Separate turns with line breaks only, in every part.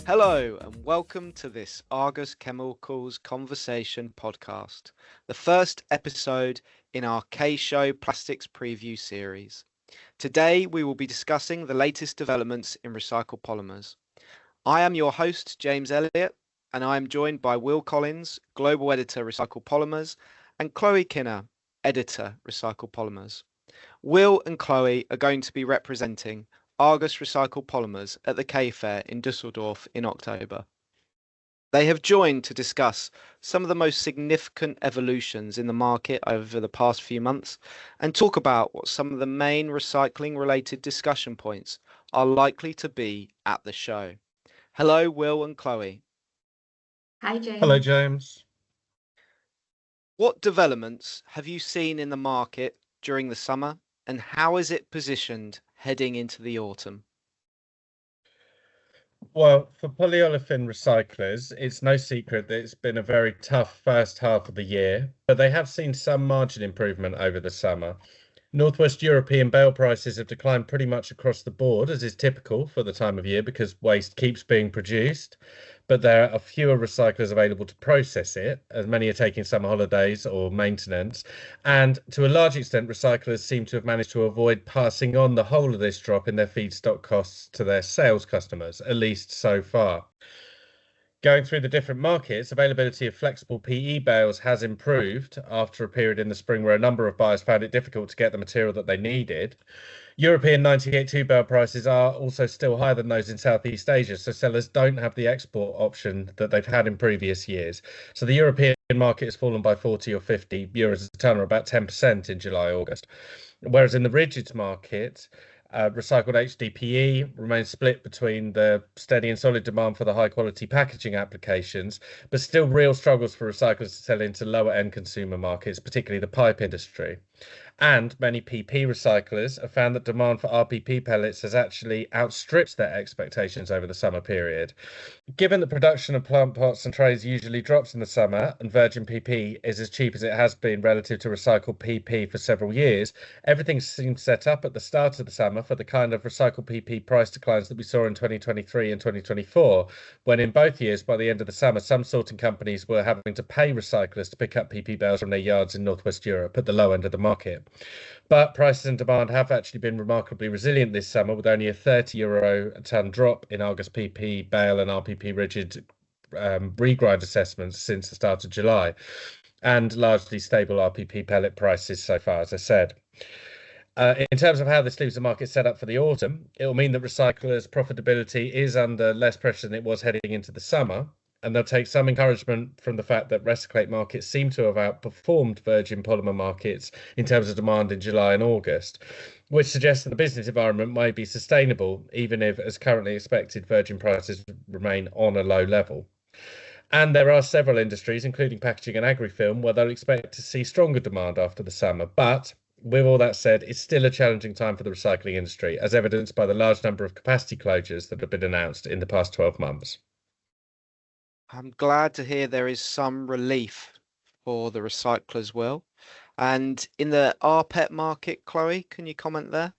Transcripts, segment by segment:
Hello and welcome to this Argus Chemicals Conversation podcast, the first episode in our K-Show Plastics Preview series. Today we will be discussing the latest developments in recycled polymers. I am your host, James Elliott, and I am joined by Will Collins, Global Editor Recycled Polymers, and Chloe Kinner, Editor Recycled Polymers. Will and Chloe are going to be representing Argus Recycled Polymers at the K-Fair in Dusseldorf in October. They have joined to discuss some of the most significant evolutions in the market over the past few months and talk about what some of the main recycling-related discussion points are likely to be at the show. Hello, Will and Chloe.
Hi, James.
Hello, James.
What developments have you seen in the market during the summer, and how is it positioned heading into the autumn?
Well, for polyolefin recyclers, it's no secret that it's been a very tough first half of the year, but they have seen some margin improvement over the summer. Northwest European bale prices have declined pretty much across the board, as is typical for the time of year because waste keeps being produced, but there are fewer recyclers available to process it, as many are taking summer holidays or maintenance. And to a large extent, recyclers seem to have managed to avoid passing on the whole of this drop in their feedstock costs to their sales customers, at least so far. Going through the different markets, availability of flexible PE bales has improved after a period in the spring where a number of buyers found it difficult to get the material that they needed. European 98.2 bale prices are also still higher than those in Southeast Asia, so sellers don't have the export option that they've had in previous years. So the European market has fallen by 40 or 50 euros a tonne, or about 10% in July, August. Whereas in the rigids market, recycled HDPE remains split between the steady and solid demand for the high quality packaging applications, but still real struggles for recyclers to sell into lower end consumer markets, particularly the pipe industry. And many PP recyclers have found that demand for RPP pellets has actually outstripped their expectations over the summer period. Given that production of plant pots and trays usually drops in the summer and virgin PP is as cheap as it has been relative to recycled PP for several years, everything seems set up at the start of the summer for the kind of recycled PP price declines that we saw in 2023 and 2024, when in both years, by the end of the summer, some sorting companies were having to pay recyclers to pick up PP bales from their yards in Northwest Europe at the low end of the market. But prices and demand have actually been remarkably resilient this summer, with only a €30 a tonne drop in Argus PP bale and RPP rigid regrind assessments since the start of July, and largely stable RPP pellet prices so far, as I said. In terms of how this leaves the market set up for the autumn, it will mean that recyclers' profitability is under less pressure than it was heading into the summer, and they'll take some encouragement from the fact that recyclate markets seem to have outperformed virgin polymer markets in terms of demand in July and August, which suggests that the business environment might be sustainable, even if, as currently expected, virgin prices remain on a low level. And there are several industries, including packaging and agri-film, where they'll expect to see stronger demand after the summer. But with all that said, it's still a challenging time for the recycling industry, as evidenced by the large number of capacity closures that have been announced in the past 12 months.
I'm glad to hear there is some relief for the recyclers, Will. And in the rPET market, Chloe, can you comment there?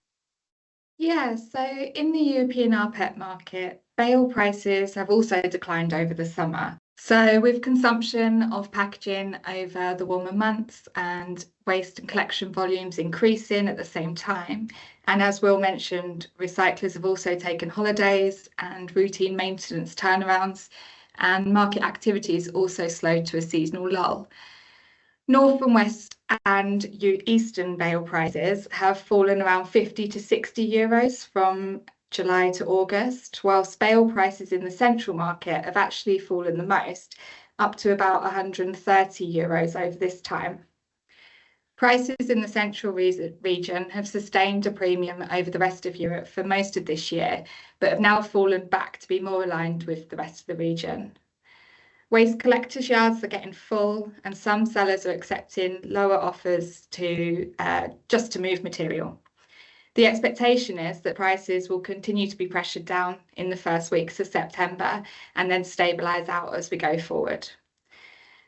Yeah, so in the European rPET market, bale prices have also declined over the summer. So with consumption of packaging over the warmer months and waste and collection volumes increasing at the same time, and as Will mentioned, recyclers have also taken holidays and routine maintenance turnarounds, and market activities also slowed to a seasonal lull. North and West and Eastern bale prices have fallen around 50 to 60 euros from July to August, whilst bale prices in the central market have actually fallen the most, up to about 130 euros over this time. Prices in the central region have sustained a premium over the rest of Europe for most of this year, but have now fallen back to be more aligned with the rest of the region. Waste collectors' yards are getting full, and some sellers are accepting lower offers to just to move material. The expectation is that prices will continue to be pressured down in the first weeks of September and then stabilise out as we go forward.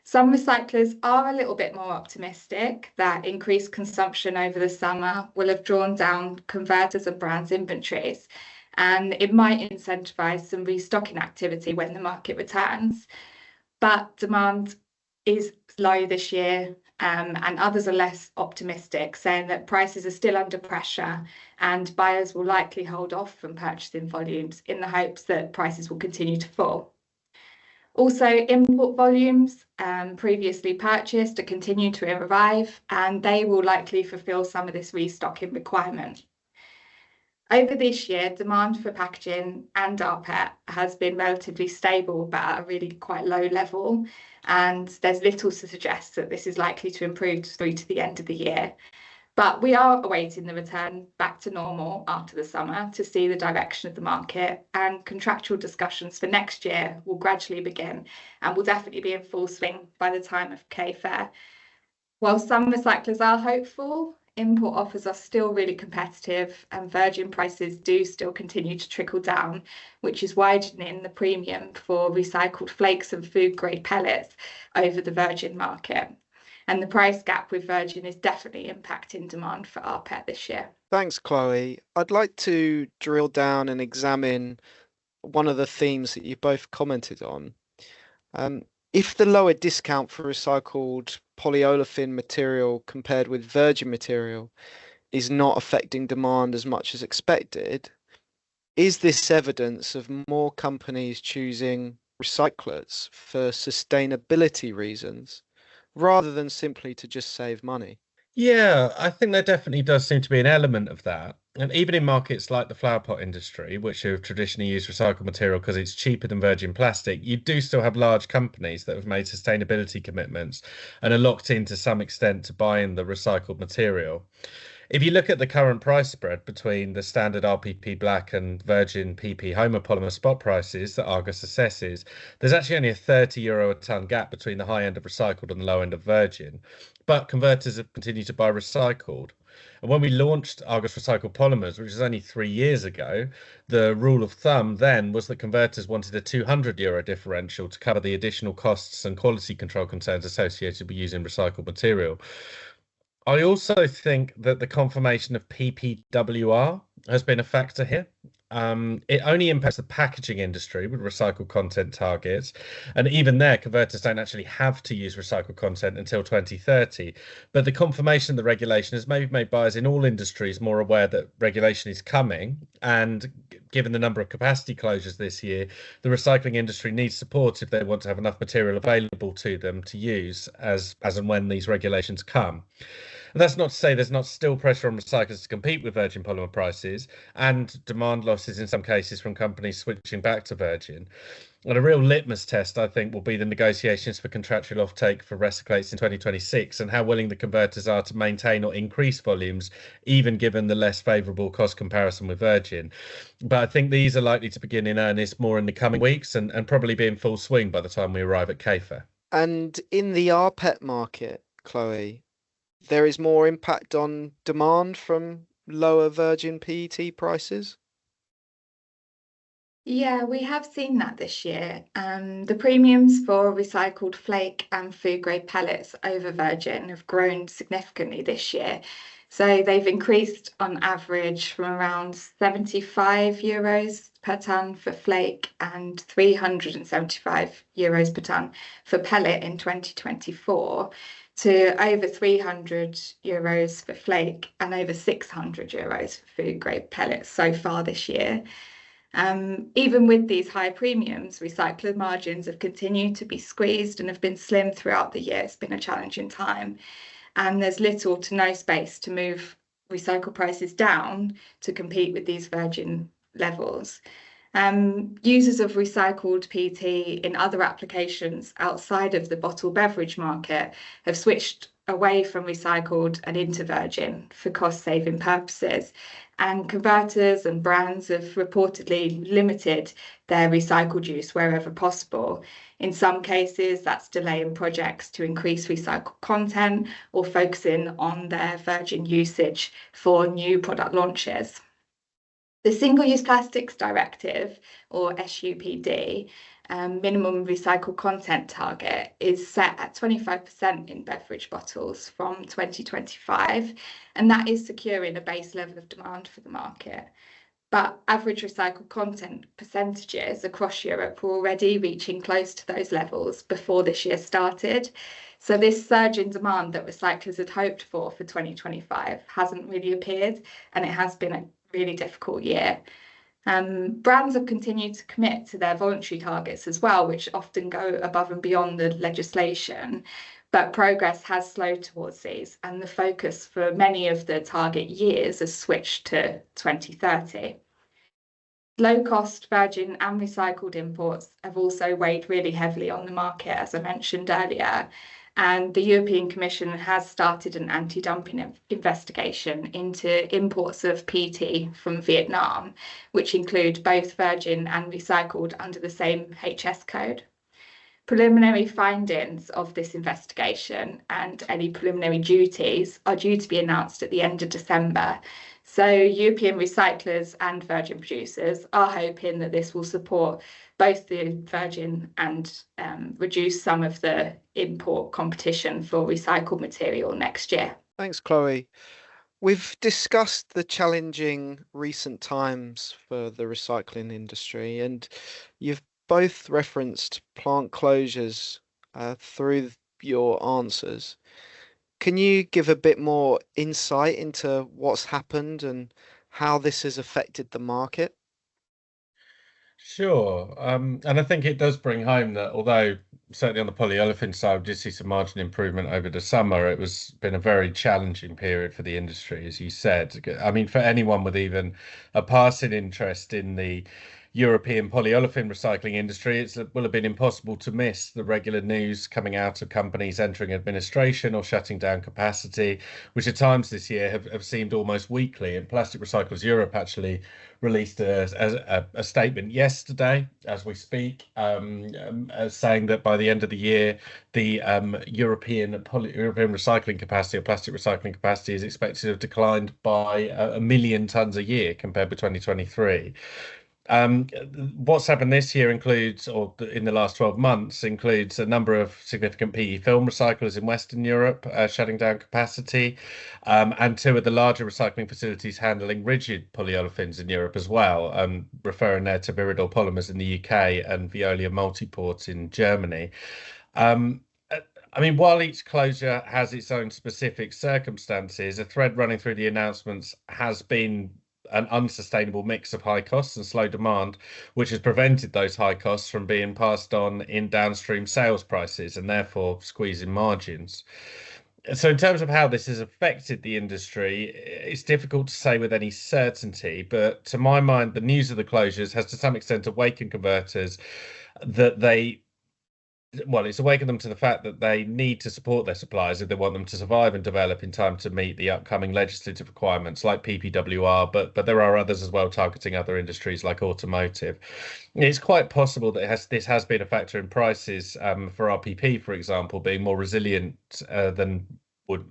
Some recyclers are a little bit more optimistic that increased consumption over the summer will have drawn down converters and brands' inventories, and it might incentivise some restocking activity when the market returns. But demand is low this year, and others are less optimistic, saying that prices are still under pressure and buyers will likely hold off from purchasing volumes in the hopes that prices will continue to fall. Also, import volumes previously purchased are continuing to arrive, and they will likely fulfil some of this restocking requirement. Over this year, demand for packaging and rPET has been relatively stable, but at a really quite low level, and there's little to suggest that this is likely to improve through to the end of the year. But we are awaiting the return back to normal after the summer to see the direction of the market, and contractual discussions for next year will gradually begin and will definitely be in full swing by the time of K-Fair. While some recyclers are hopeful, import offers are still really competitive and virgin prices do still continue to trickle down, which is widening the premium for recycled flakes and food grade pellets over the virgin market. And the price gap with virgin is definitely impacting demand for rPET this year.
Thanks, Chloe. I'd like to drill down and examine one of the themes that you both commented on. If the lower discount for recycled polyolefin material compared with virgin material is not affecting demand as much as expected, is this evidence of more companies choosing recyclers for sustainability reasons rather than simply to just save money?
Yeah, I think there definitely does seem to be an element of that. And even in markets like the flower pot industry, which have traditionally used recycled material because it's cheaper than virgin plastic, you do still have large companies that have made sustainability commitments and are locked in to some extent to buying the recycled material. If you look at the current price spread between the standard RPP black and virgin PP homopolymer spot prices that Argus assesses, there's actually only a €30 a tonne gap between the high end of recycled and the low end of virgin. But converters have continued to buy recycled. And when we launched Argus Recycled Polymers, which was only 3 years ago, the rule of thumb then was that converters wanted a €200 differential to cover the additional costs and quality control concerns associated with using recycled material. I also think that the confirmation of PPWR has been a factor here. It only impacts the packaging industry with recycled content targets. And even there, converters don't actually have to use recycled content until 2030. But the confirmation of the regulation has maybe made buyers in all industries more aware that regulation is coming. And given the number of capacity closures this year, the recycling industry needs support if they want to have enough material available to them to use as and when these regulations come. And that's not to say there's not still pressure on recyclers to compete with virgin polymer prices and demand losses in some cases from companies switching back to virgin. And a real litmus test, I think, will be the negotiations for contractual offtake for recyclates in 2026 and how willing the converters are to maintain or increase volumes, even given the less favourable cost comparison with virgin. But I think these are likely to begin in earnest more in the coming weeks and probably be in full swing by the time we arrive at K-Fair.
And in the rPET market, Chloe, there is more impact on demand from lower virgin PET prices?
Yeah, we have seen that this year. The premiums for recycled flake and food grade pellets over virgin have grown significantly this year. So they've increased on average from around €75 per tonne for flake and €375 per tonne for pellet in 2024 to over €300 for flake and over €600 for food grade pellets so far this year. Even with these high premiums, recycler margins have continued to be squeezed and have been slim throughout the year. It's been a challenging time, and there's little to no space to move recycle prices down to compete with these virgin levels. Users of recycled PET in other applications outside of the bottled beverage market have switched away from recycled and into virgin for cost-saving purposes. And converters and brands have reportedly limited their recycled use wherever possible. In some cases, that's delaying projects to increase recycled content or focusing on their virgin usage for new product launches. The Single-Use Plastics Directive, or SUPD, minimum recycled content target is set at 25% in beverage bottles from 2025, and that is securing a base level of demand for the market. but average recycled content percentages across Europe were already reaching close to those levels before this year started. So this surge in demand that recyclers had hoped for 2025 hasn't really appeared, and it has been a really difficult year. Brands have continued to commit to their voluntary targets as well, which often go above and beyond the legislation. But progress has slowed towards these, and the focus for many of the target years has switched to 2030. Low-cost virgin and recycled imports have also weighed really heavily on the market, as I mentioned earlier. And the European Commission has started an anti-dumping investigation into imports of PET from Vietnam, which include both virgin and recycled under the same HS code. Preliminary findings of this investigation and any preliminary duties are due to be announced at the end of December. So European recyclers and virgin producers are hoping that this will support both the virgin and reduce some of the import competition for recycled material next year.
Thanks, Chloe. We've discussed the challenging recent times for the recycling industry, and you've both referenced plant closures through your answers. Can you give a bit more insight into what's happened and how this has affected the market?
Sure. And I think it does bring home that although certainly on the polyolefin side, we did see some margin improvement over the summer, it was been a very challenging period for the industry, as you said. I mean, for anyone with even a passing interest in the European polyolefin recycling industry, it will have been impossible to miss the regular news coming out of companies entering administration or shutting down capacity, which at times this year have seemed almost weekly. And Plastic Recyclers Europe actually released a statement yesterday, as we speak, saying that by the end of the year, the European recycling capacity or plastic recycling capacity is expected to have declined by 1 million tonnes a year compared with 2023. What's happened this year includes, or in the last 12 months, includes a number of significant PE film recyclers in Western Europe shutting down capacity, and two of the larger recycling facilities handling rigid polyolefins in Europe as well, referring there to Recycled Polymers in the UK and Veolia Multiport in Germany. I mean, while each closure has its own specific circumstances, a thread running through the announcements has been an unsustainable mix of high costs and slow demand, which has prevented those high costs from being passed on in downstream sales prices and therefore squeezing margins. So in terms of how this has affected the industry, it's difficult to say with any certainty, but to my mind, the news of the closures has to some extent awakened converters that it's awakened them to the fact that they need to support their suppliers if they want them to survive and develop in time to meet the upcoming legislative requirements like PPWR, but there are others as well targeting other industries like automotive. It's quite possible that this has been a factor in prices for RPP, for example, being more resilient than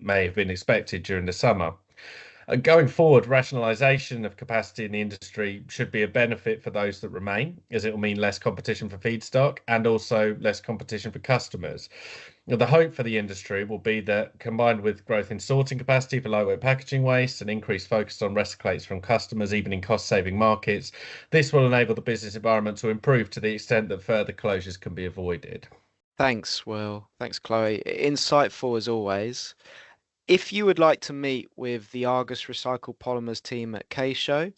may have been expected during the summer. Going forward, rationalisation of capacity in the industry should be a benefit for those that remain, as it will mean less competition for feedstock and also less competition for customers. Now, the hope for the industry will be that, combined with growth in sorting capacity for lightweight packaging waste and increased focus on recyclates from customers, even in cost-saving markets, this will enable the business environment to improve to the extent that further closures can be avoided.
Thanks, Will. Thanks, Chloe. Insightful as always. If you would like to meet with the Argus Recycled Polymers team at K-Show,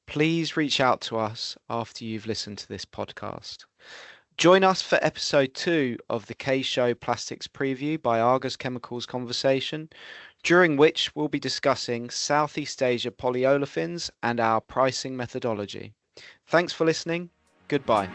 please reach out to us after you've listened to this podcast. Join us for episode 2 of the K-Show Plastics Preview by Argus Chemicals Conversation, during which we'll be discussing Southeast Asia polyolefins and our pricing methodology. Thanks for listening. Goodbye.